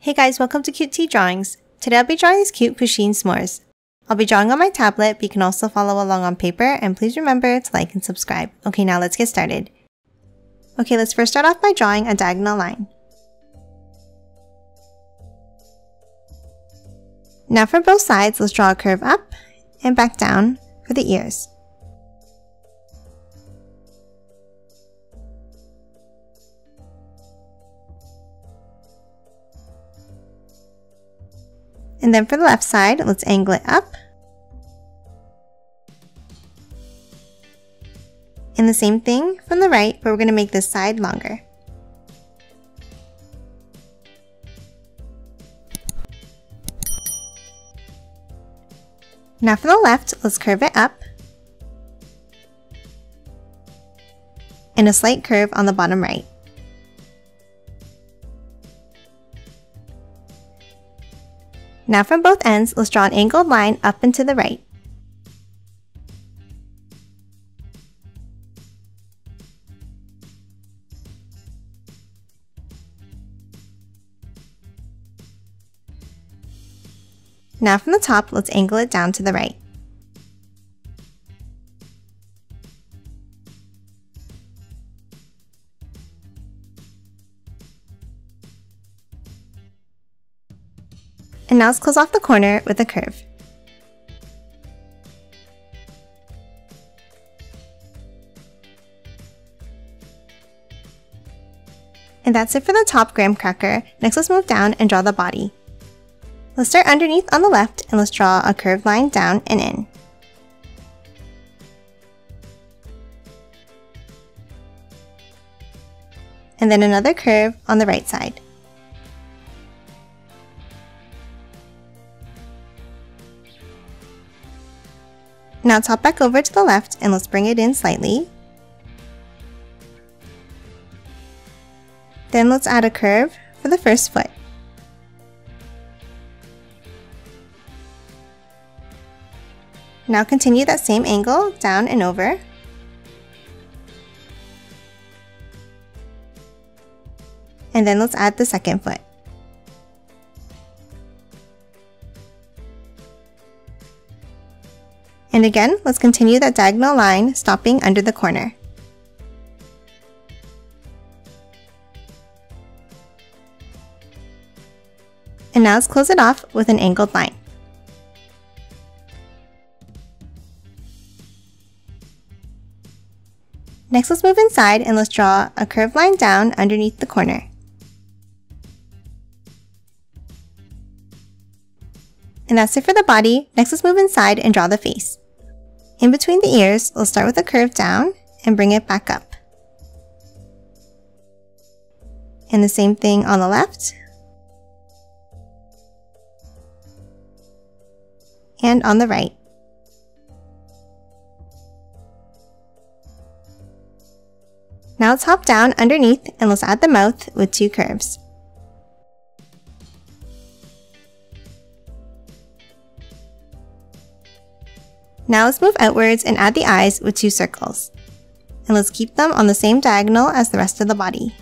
Hey guys, welcome to Cute Tea Drawings. Today I'll be drawing these cute Pusheen S'mores. I'll be drawing on my tablet, but you can also follow along on paper, and please remember to like and subscribe. Okay, now let's get started. Okay, let's first start off by drawing a diagonal line. Now for both sides, let's draw a curve up and back down for the ears. And then for the left side, let's angle it up. And the same thing from the right, but we're going to make this side longer. Now for the left, let's curve it up. And a slight curve on the bottom right. Now from both ends, let's draw an angled line up and to the right. Now from the top, let's angle it down to the right. And now let's close off the corner with a curve. And that's it for the top graham cracker. Next, let's move down and draw the body. Let's start underneath on the left and let's draw a curved line down and in. And then another curve on the right side. Now top back over to the left and let's bring it in slightly. Then let's add a curve for the first foot. Now continue that same angle down and over. And then let's add the second foot. And again, let's continue that diagonal line, stopping under the corner. And now let's close it off with an angled line. Next, let's move inside and let's draw a curved line down underneath the corner. And that's it for the body. Next, let's move inside and draw the face. In between the ears, we'll start with a curve down and bring it back up. And the same thing on the left. And on the right. Now let's hop down underneath and let's add the mouth with two curves. Now let's move outwards and add the eyes with two circles. And let's keep them on the same diagonal as the rest of the body.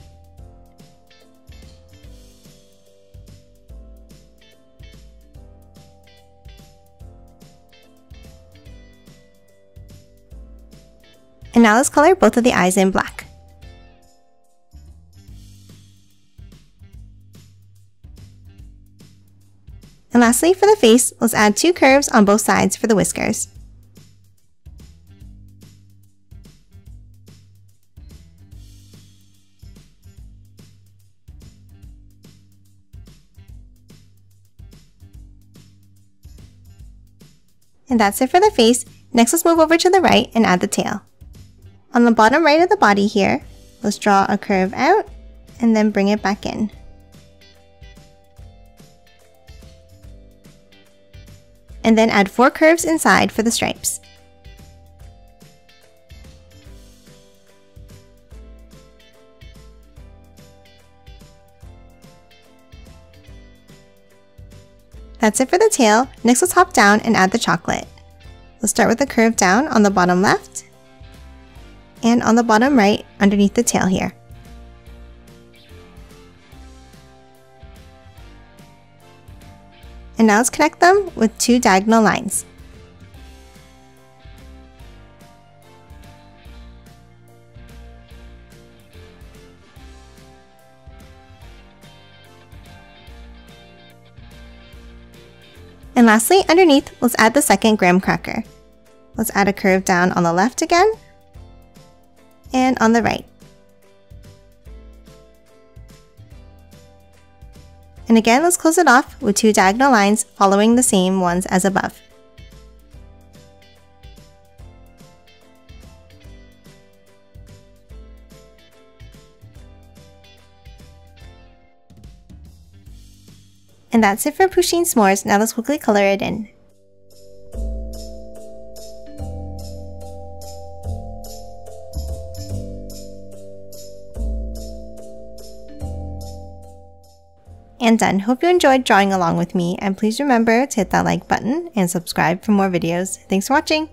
And now let's color both of the eyes in black. And lastly, for the face, let's add two curves on both sides for the whiskers. And that's it for the face. Next, let's move over to the right and add the tail. On the bottom right of the body here, let's draw a curve out and then bring it back in. And then add 4 curves inside for the stripes. That's it for the tail. Next, let's hop down and add the chocolate. Let's start with a curve down on the bottom left and on the bottom right underneath the tail here. And now let's connect them with 2 diagonal lines. And lastly, underneath, let's add the second graham cracker. Let's add a curve down on the left again, and on the right. And again, let's close it off with 2 diagonal lines following the same ones as above. And that's it for Pusheen S'mores. Now let's quickly color it in. And done. Hope you enjoyed drawing along with me, and please remember to hit that like button and subscribe for more videos. Thanks for watching!